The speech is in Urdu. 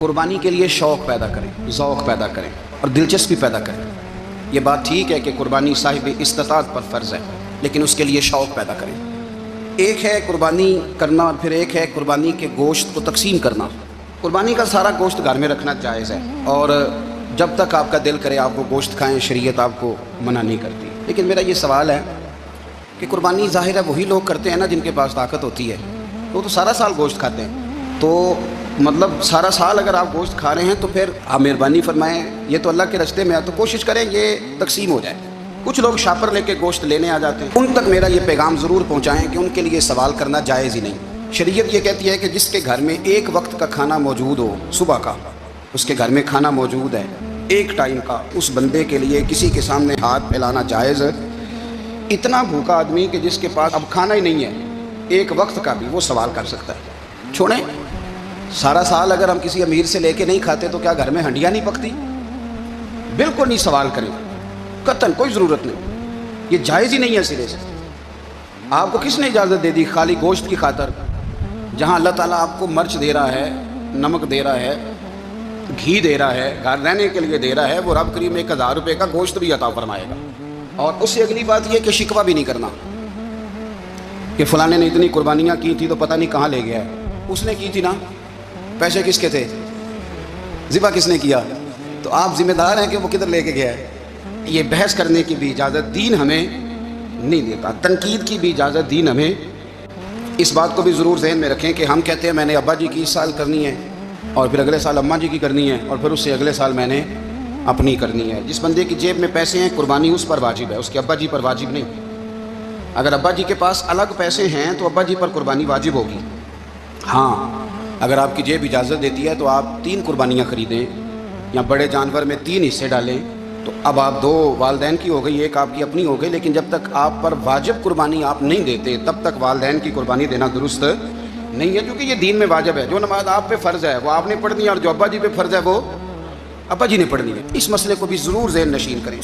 قربانی کے لیے شوق پیدا کریں، ذوق پیدا کریں اور دلچسپی پیدا کریں۔ یہ بات ٹھیک ہے کہ قربانی صاحب استطاعت پر فرض ہے، لیکن اس کے لیے شوق پیدا کریں۔ ایک ہے قربانی کرنا اور پھر ایک ہے قربانی کے گوشت کو تقسیم کرنا۔ قربانی کا سارا گوشت گھر میں رکھنا جائز ہے، اور جب تک آپ کا دل کرے آپ وہ گوشت کھائیں، شریعت آپ کو منع نہیں کرتی۔ لیکن میرا یہ سوال ہے کہ قربانی ظاہر ہے وہی لوگ کرتے ہیں نا جن کے پاس طاقت ہوتی ہے، وہ تو سارا سال گوشت کھاتے ہیں۔ تو مطلب سارا سال اگر آپ گوشت کھا رہے ہیں تو پھر آپ مہربانی فرمائیں، یہ تو اللہ کے راستے میں ہے تو کوشش کریں یہ تقسیم ہو جائے۔ کچھ لوگ شاپر لے کے گوشت لینے آ جاتے ہیں، ان تک میرا یہ پیغام ضرور پہنچائیں کہ ان کے لیے سوال کرنا جائز ہی نہیں۔ شریعت یہ کہتی ہے کہ جس کے گھر میں ایک وقت کا کھانا موجود ہو، صبح کا اس کے گھر میں کھانا موجود ہے ایک ٹائم کا، اس بندے کے لیے کسی کے سامنے ہاتھ پھیلانا جائز ہے۔ اتنا بھوکا آدمی کہ جس کے پاس اب کھانا ہی نہیں ہے، ایک وقت کا بھی وہ سوال کر سکتا ہے۔ چھوڑیں، سارا سال اگر ہم کسی امیر سے لے کے نہیں کھاتے تو کیا گھر میں ہنڈیاں نہیں پکتی؟ بالکل نہیں سوال کریں، قطعاً کوئی ضرورت نہیں، یہ جائز ہی نہیں ہے سرے سے۔ آپ کو کس نے اجازت دے دی خالی گوشت کی خاطر؟ جہاں اللہ تعالیٰ آپ کو مرچ دے رہا ہے، نمک دے رہا ہے، گھی دے رہا ہے، گھر رہنے کے لیے دے رہا ہے، وہ رب کریم 1000 روپے کا گوشت بھی عطا فرمائے گا۔ اور اس سے اگلی بات یہ کہ شکوہ بھی نہیں کرنا کہ فلانے نے اتنی قربانیاں کی تھی تو پتہ نہیں کہاں لے گیا ہے۔ اس نے کی تھی نا، پیسے کس کے تھے، ذبح کس نے کیا، تو آپ ذمہ دار ہیں کہ وہ کدھر لے کے گیا ہے۔ یہ بحث کرنے کی بھی اجازت دین ہمیں نہیں دیتا، تنقید کی بھی اجازت دین ہمیں۔ اس بات کو بھی ضرور ذہن میں رکھیں کہ ہم کہتے ہیں میں نے ابا جی کی اس سال کرنی ہے، اور پھر اگلے سال اماں جی کی کرنی ہے، اور پھر اس سے اگلے سال میں نے اپنی کرنی ہے۔ جس بندے کی جیب میں پیسے ہیں قربانی اس پر واجب ہے، اس کے ابا جی پر واجب نہیں۔ اگر ابا جی کے پاس الگ پیسے ہیں تو ابا جی پر قربانی واجب ہوگی۔ ہاں، اگر آپ کی جیب اجازت دیتی ہے تو آپ 3 قربانیاں خریدیں یا بڑے جانور میں 3 حصے ڈالیں، تو اب آپ 2 والدین کی ہو گئی، ایک آپ کی اپنی ہو گئی۔ لیکن جب تک آپ پر واجب قربانی آپ نہیں دیتے تب تک والدین کی قربانی دینا درست نہیں ہے، کیونکہ یہ دین میں واجب ہے۔ جو نماز آپ پہ فرض ہے وہ آپ نے پڑھنی ہے، اور جو ابا جی پہ فرض ہے وہ ابا جی نے پڑھنی ہے۔ اس مسئلے کو بھی ضرور ذہن نشین کریں۔